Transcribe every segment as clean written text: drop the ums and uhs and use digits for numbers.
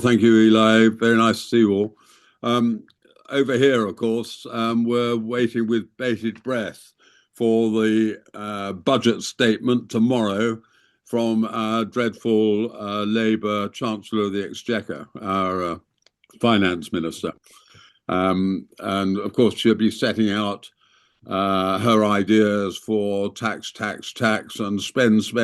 Thank you, Eli. Very nice to see you all. Um, Over here, of course, we're waiting with bated breath for the budget statement tomorrow from our dreadful Labour Chancellor of the Exchequer, our finance minister. And of course, she'll be setting out her ideas for tax, and spend for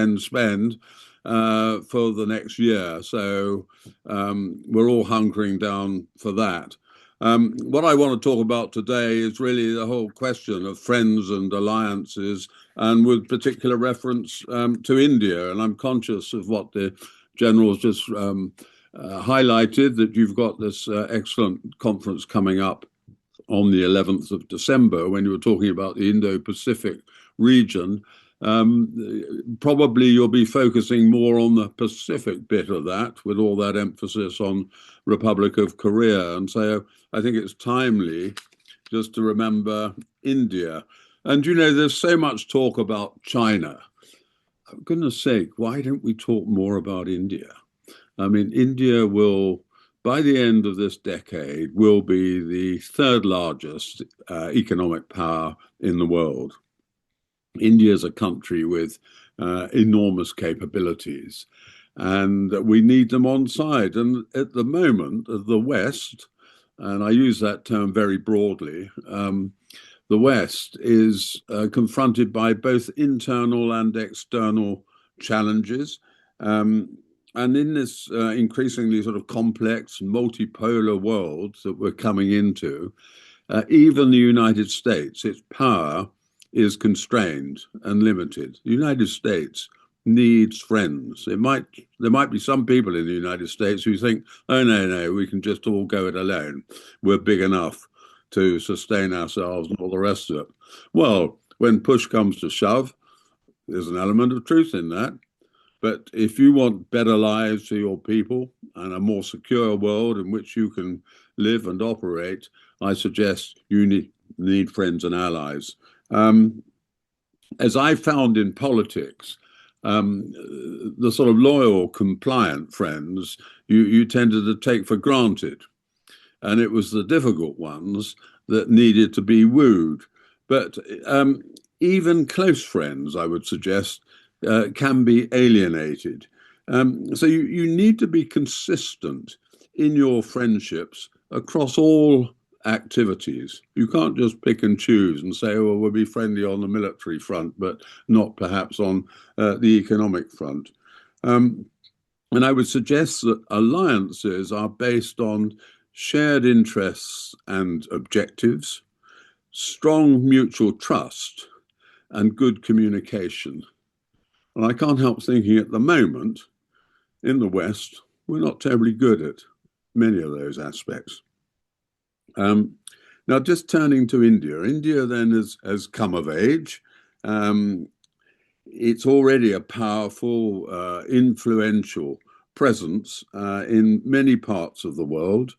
the next year. So we're all hunkering down for that. What I want to talk about today is really the whole question of friends and alliances, and with particular reference to India. And I'm conscious of what the general's just highlighted, that you've got this excellent conference coming up on the 11th of December, when you were talking about the Indo-Pacific region. Probably you'll be focusing more on the Pacific bit of that, with all that emphasis on Republic of Korea. And so I think it's timely just to remember India. And there's so much talk about China. For goodness sake, why don't we talk more about India? I mean, India will, by the end of this decade, will be the third largest economic power in the world. India is a country with enormous capabilities, and we need them on side. And at the moment, the West, and I use that term very broadly, the West is confronted by both internal and external challenges. And in this increasingly sort of complex, multipolar world that we're coming into, even the United States, its power is constrained and limited. The United States needs friends. There might be some people in the United States who think, oh, no, we can just all go it alone. We're big enough to sustain ourselves and all the rest of it. Well, when push comes to shove, there's an element of truth in that. But if you want better lives for your people and a more secure world in which you can live and operate, I suggest you need friends and allies. As I found in politics, the sort of loyal, compliant friends you tended to take for granted. And it was the difficult ones that needed to be wooed. But even close friends, I would suggest, can be alienated. So you need to be consistent in your friendships across all activities. You can't just pick and choose and say, oh, we'll be friendly on the military front, but not perhaps on the economic front. And I would suggest that alliances are based on shared interests and objectives, strong mutual trust, and good communication. And I can't help thinking at the moment, in the West, we're not terribly good at many of those aspects. Now, just turning to India. India then has come of age. It's already a powerful, influential presence in many parts of the world.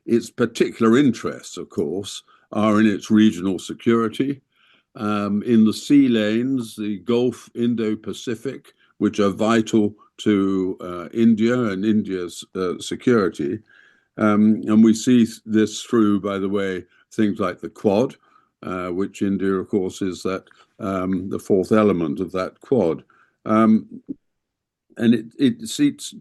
Its particular interests, of course, are in its regional security, in the sea lanes, the Gulf, Indo-Pacific, which are vital to India and India's security. And we see this through, by the way, things like the Quad, which India, of course, is the fourth element of that Quad. And it seeks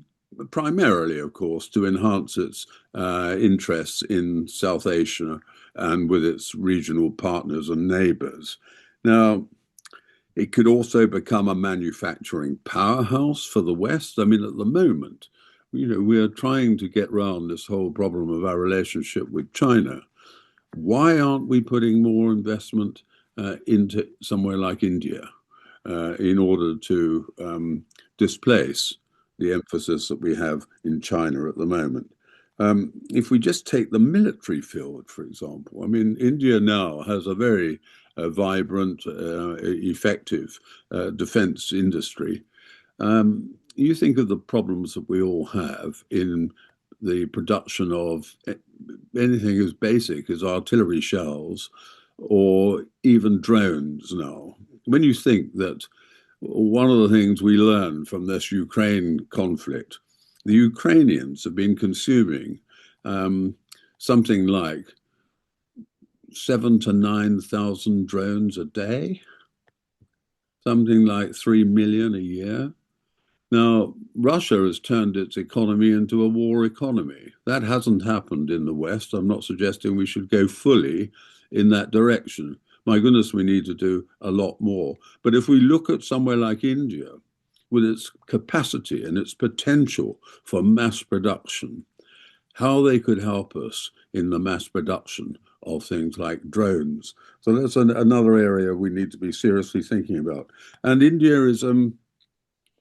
primarily, of course, to enhance its interests in South Asia and with its regional partners and neighbors. Now, it could also become a manufacturing powerhouse for the West. I mean, at the moment, we are trying to get around this whole problem of our relationship with China. Why aren't we putting more investment into somewhere like India in order to displace the emphasis that we have in China at the moment? If we just take the military field, for example, I mean, India now has a very vibrant, effective defense industry. You think of the problems that we all have in the production of anything as basic as artillery shells or even drones now. When you think that one of the things we learned from this Ukraine conflict the Ukrainians have been consuming something like 7,000 to 9,000 drones a day, something like 3 million a year. Now, Russia has turned its economy into a war economy. That hasn't happened in the West. I'm not suggesting we should go fully in that direction. My goodness, we need to do a lot more. But if we look at somewhere like India, with its capacity and its potential for mass production, how they could help us in the mass production of things like drones. So that's another area we need to be seriously thinking about. And India is a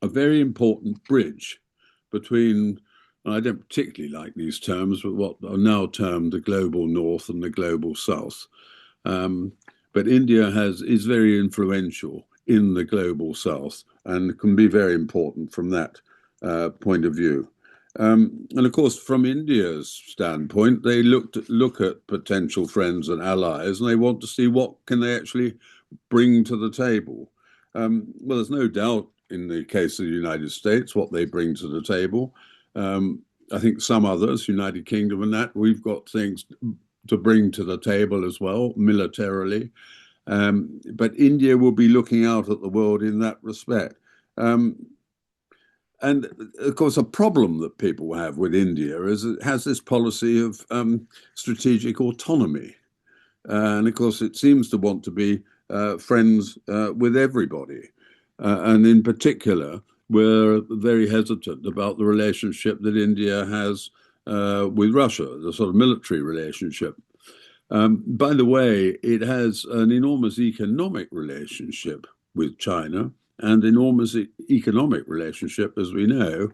very important bridge between, I don't particularly like these terms, but what are now termed the global north and the global south. But India is very influential in the global south and can be very important from that point of view. And of course, from India's standpoint, they look at potential friends and allies, and they want to see what can they actually bring to the table. Well, there's no doubt in the case of the United States what they bring to the table. I think some others, United Kingdom and that, we've got things to bring to the table as well, militarily. But India will be looking out at the world in that respect. And of course, a problem that people have with India is it has this policy of strategic autonomy. And of course, it seems to want to be friends with everybody. And in particular, we're very hesitant about the relationship that India has with Russia, the sort of military relationship. By the way, it has an enormous economic relationship with China and enormous economic relationship, as we know,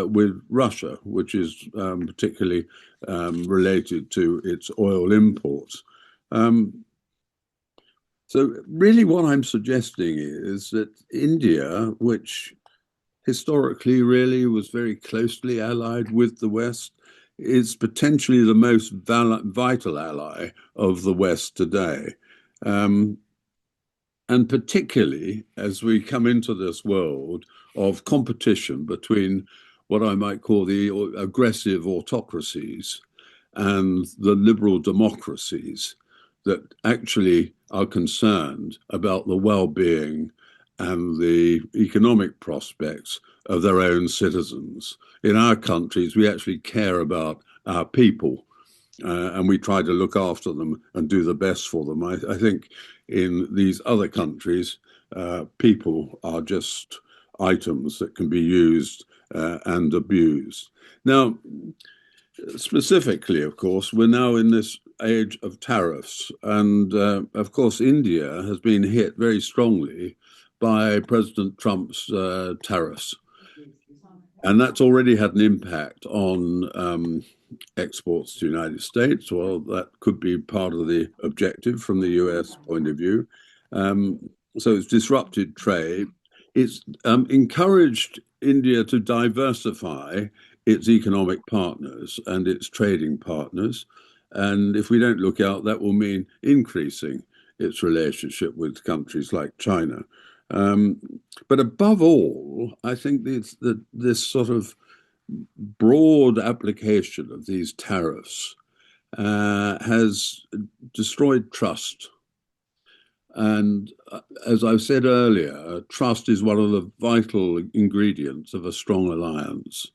with Russia, which is particularly related to its oil imports. So really what I'm suggesting is that India, which historically really was very closely allied with the West, is potentially the most vital ally of the West today. And particularly as we come into this world of competition between what I might call the aggressive autocracies and the liberal democracies that actually are concerned about the well-being and the economic prospects of their own citizens. In our countries, we actually care about our people, and we try to look after them and do the best for them. I think in these other countries, people are just items that can be used and abused. Now, specifically, of course, we're now in this age of tariffs. And of course, India has been hit very strongly by President Trump's tariffs. And that's already had an impact on exports to the United States. Well, that could be part of the objective from the US point of view. So it's disrupted trade. It's encouraged India to diversify its economic partners and its trading partners. And if we don't look out, that will mean increasing its relationship with countries like China. But above all, I think this sort of broad application of these tariffs has destroyed trust. And as I've said earlier, trust is one of the vital ingredients of a strong alliance.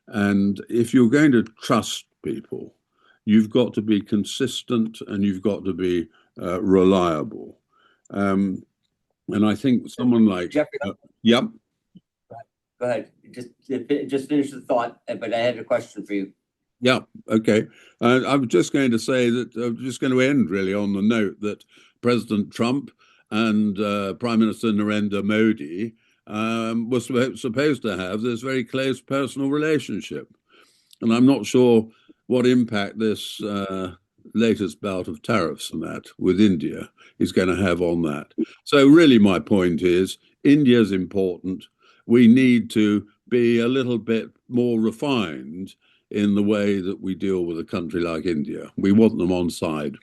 And if you're going to trust people, you've got to be consistent and you've got to be reliable. And I think someone like Geoffrey, yep. Go ahead. Just finish the thought, but I had a question for you. Yeah. Okay. I was just going to say that I'm just going to end really on the note that President Trump and Prime Minister Narendra Modi were supposed to have this very close personal relationship. And I'm not sure what impact this latest bout of tariffs and that with India is going to have on that. So really my point is India is important. We need to be a little bit more refined in the way that we deal with a country like India. We want them on side.